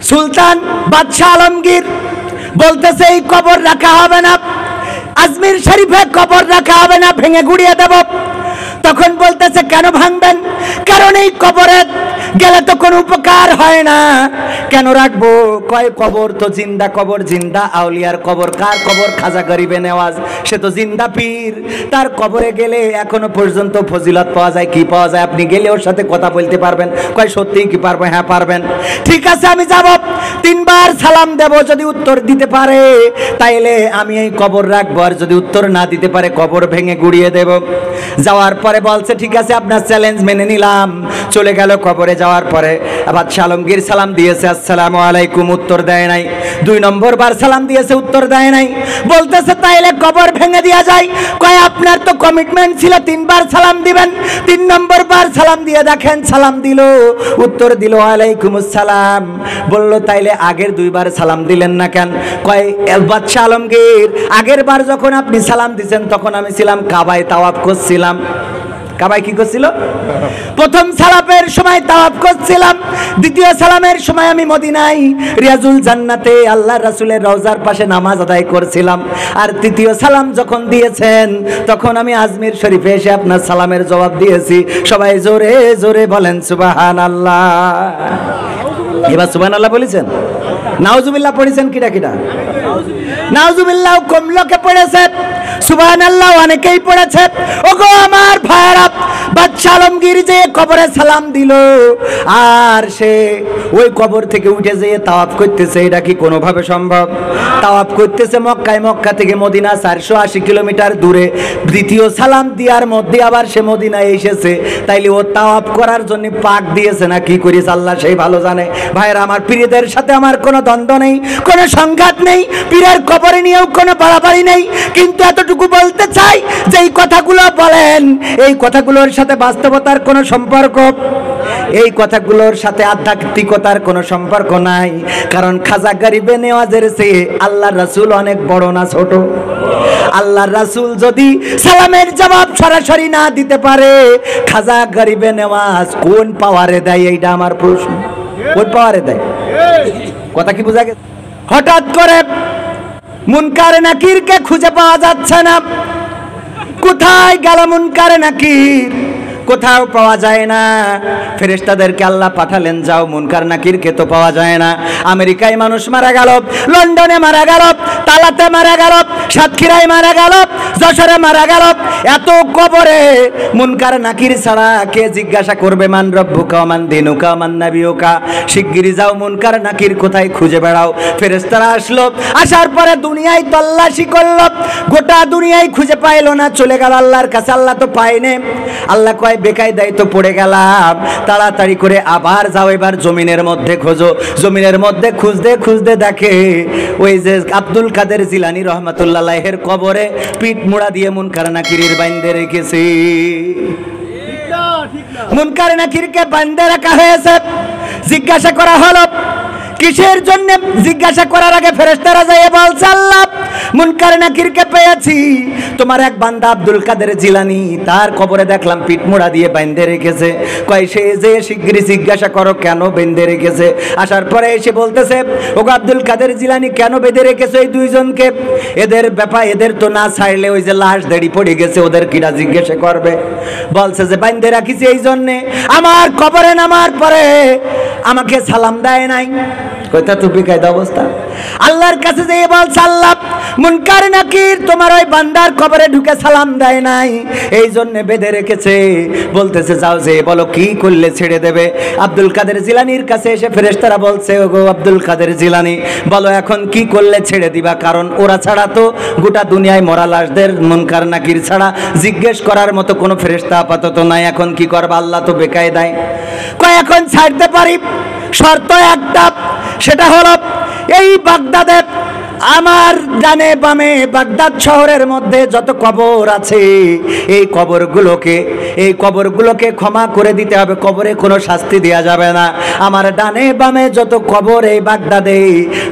সুলতান বাদশাহ আলমগীর বলতেছে এই কবর রাখা হবে না, আজমির শরীফে কবর রাখা হবে না, ভেঙে গুড়িয়ে দেব। তখন বলতেছে কেন ভাঙবেন? কারণ এই কবরে গেলে তো কোনো উপকার হয় না, কেন রাখবো? কয় কবর তো জিন্দা, কবর জিন্দা। আউলিয়ার কবর কার কবর? খাজা গরিবে নেওয়াজ, সে তো জিন্দা পীর, তার কবরে গেলে এখনো পর্যন্ত ফজিলত পাওয়া যায়। কি পাওয়া যায়? আপনি গেলে ওর সাথে কথা বলতে পারবেন। কয় সত্যিই কি পারবো? হ্যাঁ পারবেন। ঠিক আছে আমি যাব, 3 বার সালাম দেব, যদি উত্তর দিতে পারে তাইলে আমি এই কবর রাখবো, আর যদি উত্তর না দিতে পারে কবর ভেঙে গুড়িয়ে দেব। যাওয়ার পরে বলছে ঠিক আছে আপনার চ্যালেঞ্জ মেনে নিলাম। চলে গেল। কবরে যাওয়ার পরে বাদশাহ আলমগীর সালাম দিয়েছে, আসসালামু আলাইকুম, উত্তর দেয় নাই। 2 নম্বর বার সালাম দিয়েছে, উত্তর দেয় নাই। বলতেছে তাইলে কবর ভেঙে দেওয়া যায়। কয় আপনার তো কমিটমেন্ট ছিল 3 বার সালাম দিবেন, 3 নম্বর বার সালাম দিয়ে দেখেন। সালাম দিল, উত্তর দিল ওয়ালাইকুম আসসালাম। বলল তাইলে আগের 2 বার সালাম দিলেন না কেন? কয় বাদশাহ আলমগীর আগের বার যখন আপনি সালাম দিয়েছেন তখন আমি ছিলাম কাবায়, তাওয়াফ করছিলাম। কাবায় কি করছিল? প্রথম সালামের সময় তাওয়াফ করছিলাম, দ্বিতীয় সালামের সময় আমি মদিনায় রিয়াজুল জান্নাতে আল্লাহ রাসূলের রওজার পাশে নামাজ আদায় করছিলাম, আর তৃতীয় সালাম যখন দিয়েছেন তখন আমি আজমির শরীফে এসে আপনার সালামের জবাব দিয়েছি। সবাই জোরে জোরে বলেন সুবহানাল্লাহ। এবার সুবহানাল্লাহ বলেছেন? নাউজুবিল্লাহ পড়েছেন কিটা কিটা? নাউজুবিল্লাহ কম লোকে পড়েছে, সুবহানাল্লাহ অনেকেই পড়েছে। ওগো আমার ভাইরা, বাদশাহ আলমগীর যে কবরে সালাম দিল আর সে ওই কবর থেকে উঠে যেয়ে তাওয়াফ করতেছে, এটা কি কোনোভাবে সম্ভব? তাওয়াফ করতেছে মক্কায়, মক্কা থেকে মদিনা 480 কিলোমিটার দূরে। দ্বিতীয় সালাম দেওয়ার মধ্যে আবার সে মদিনায় এসেছে, তাইলে ও তাওয়াফ করার জন্য পাক দিয়েছে না কি করিস আল্লাহ সেই ভালো জানে। ভাইরা আমার, পীরদের সাথে আমার কোনো দ্বন্দ্ব নেই, কোনো সংঘাত নেই, পীরের কবরে নিয়েও কোনো বাড়াবাড়ি নেই, কিন্তু এতটুকু বলতে চাই যে এই কথাগুলো বলেন, এই কথাগুলোর সাথে বাস্তবতার কোনো সম্পর্ক, এই কথাগুলোর সাথে আধ্যাত্মিকতার কোনো সম্পর্ক নাই। কারণ খাজা গরিবে নেওয়াজের চেয়ে আল্লাহর রাসূল অনেক বড় না ছোট? আল্লাহর রাসূল যদি সালামের জবাব সরাসরি না দিতে পারে, খাজা গরিবে নেওয়াজ কোন পাওয়ারে দেয়? এইটা আমার প্রশ্ন। কোন পাওয়ারে দেয়? কথা কি বোঝা গেছে? হঠাৎ করে মুনকার নাকিরকে খুঁজে পাওয়া যাচ্ছে না। কোথায় গেল মুনকার নাকির? কোথাও পাওয়া যায় না। ফেরেশতাদেরকে আল্লাহ পাঠালেন, যাও মুনকার নাকিরকে তো পাওয়া যায় না। আমেরিকায় মানুষ মারা গেল, লন্ডনে মারা গেল, তালাতে মারা গেল, সাতক্ষীরায় মারা গেল, যশোরে মারা গেল, এত কবরে মুনকার নাকির ছাড়া কে জিজ্ঞাসা করবে মান রব্বুকা মান দিনুকা মান নাবিয়ুকা? শিগগিরই যাও মুনকার নাকির কোথায় খুঁজে বেড়াও। ফেরেশতারা আসলো, আসার পরে দুনিয়ায় তল্লাশি করলো, গোটা দুনিয়ায় খুঁজে পাইলো না, চলে গেল আল্লাহর কাছে। আল্লাহ তো পায়নি। আল্লাহ কয় বেকায়দায় তো পড়ে গেলাম, তাড়াতাড়ি করে আবার যাও, এবার জমিনের মধ্যে খোঁজো। জমিনের মধ্যে খুঁজতে খুঁজতে দেখে ওই যে আব্দুল কাদের জিলানী রহমাতুল্লাহ আলাইহির কবরে পিঠ মুড়া দিয়ে মুনকার নাকিরের বাইন্ধে রেখেছে। মুনকার নাকিরকে বাইন্ধে রাখা হয়েছে। জিজ্ঞাসা করা হলো কিসের জন্য? জিজ্ঞাসা করার আগে ফেরেশতারা যায় বলছে, আল্লাহ মুনকার নাকিরকে পেয়েছি, তোমার এক বান্দা আব্দুল কাদের জিলানী, তার কবরে দেখলাম পিঠ মুড়া দিয়ে বাইন্ধে রেখেছে। কয় সে যে শিগগিরই জিজ্ঞাসা করো কেন বেঁধে রেখেছে। আসার পরে এসে বলতেছে, ওগো আব্দুল কাদের জিলানী কেন বেঁধে রেখেছো এই দুইজনকে? এদের ব্যাপার, এদের তো না ছাড়লে ওই যে লাশ দেড়ি পড়ে গেছে, ওদের কিরা জিজ্ঞাসা করবে? বলছে যে বাইন্ধে রাখিছি এই জন্যে, আমার কবরে নামার পরে আমাকে সালাম দেয় নাই। কয়টা তো বেকায়দা অবস্থা। আল্লাহর কাছে যেয়ে বলছে, আল্লাহ মুনকার নাকির তোমার ওই বান্দার কবরে ঢুকে সালাম দেয় নাই, এই জন্য বেঁধে রেখেছে। বলতেছে যাও যে বলো কি করলে ছেড়ে দেবে। আব্দুল কাদের জিলানীর কাছে এসে ফেরেশতারা বলছে, ওগো আব্দুল কাদের জিলানী বলো এখন কি করলে ছেড়ে দিবা? কারণ ওরা ছাড়া তো গোটা দুনিয়ায় মরা লাশদের মুনকার নাকির ছাড়া জিজ্ঞেস করার মতো কোনো ফেরেশতা আপাতত নাই, এখন কি করবা? আল্লাহ তো বেকায়দায়। কয় এখন ছাড়তে পারি, শর্ত একটা, সেটা হলো এই বাগদাদে আমার ডানে বামে বাগদাদ শহরের মধ্যে যত কবর আছে এই কবরগুলোকে ক্ষমা করে দিতে হবে, কবরে কোনো শাস্তি দেওয়া যাবে না। আমার ডানে বামে যত কবর এই বাগদাদে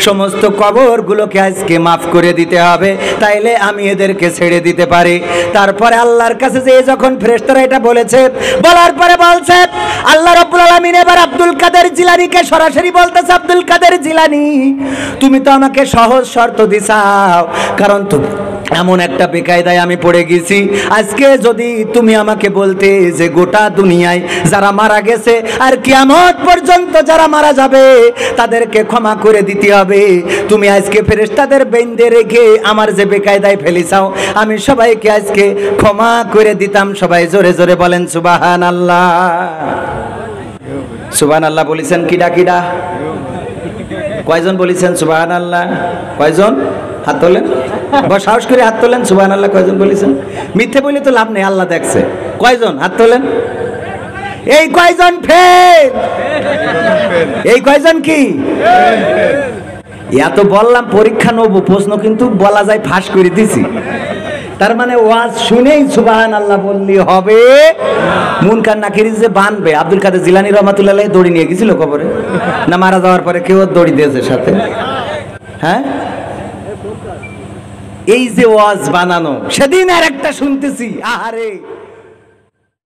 সমস্ত কবরগুলোকে আজকে মাফ করে দিতে হবে, তাইলে আমি এদেরকে ছেড়ে দিতে পারি। তারপরে আল্লাহর কাছে যে যখন ফেরেশতারা এটা বলেছে, বলার পরে বলছে আল্লাহ রাব্বুল আলামিন এবার আব্দুল কাদের জিলানীকে সরাসরি বলতেছে, আব্দুল কাদের জিলানী তুমি তো আমাকে সহজ শর্ত দিছাও, কারণ তুমি এমন একটা বেকায়দায় আমি পড়ে গেছি। আজকে যদি তুমি আমাকে বলতে যে গোটা দুনিয়ায় যারা মারা গেছে আর কিয়ামত পর্যন্ত যারা মারা যাবে তাদেরকে ক্ষমা করে দিতে হবে, তুমি আজকে ফেরেশতাদের বেঁধে রেখে আমার যে বেকায়দায় ফেলিছাও আমি সবাইকে আজকে ক্ষমা করে দিতাম। সবাই জোরে জোরে বলেন সুবহানাল্লাহ। সুবহানাল্লাহ বলেছেন কিডা কিডা? কয়জন বলেছেন সুবহানাল্লাহ? কয়জন? হাত তোলেন, সাহস করে হাত তোলেন। সুবহানাল্লাহ কয়জন বলেছেন? মিথ্যে বলে তো লাভ নেই, আল্লাহ দেখছে। কয়জন? হাত তোলেন। এই কয়জন ফেল? এই কয়জন কি? এত বললাম পরীক্ষা নেব, প্রশ্ন কিন্তু বলা যায় ফাঁস করে দিছি। তার মানে ওয়াজ শুনেই সুবহানাল্লাহ বললি হবে? মুনকার নাকির যে বানবে, আব্দুল কাদের জিলানী রহমাতুল্লাহ আলাইহি দড়ি নিয়ে গেছিল কবরে, না মারা যাওয়ার পরে কেউ দড়ি দিয়েছে সাথে? হ্যাঁ, এই যে ওয়াজ বানানো, সেদিন আর একটা শুনতেছি, আহারে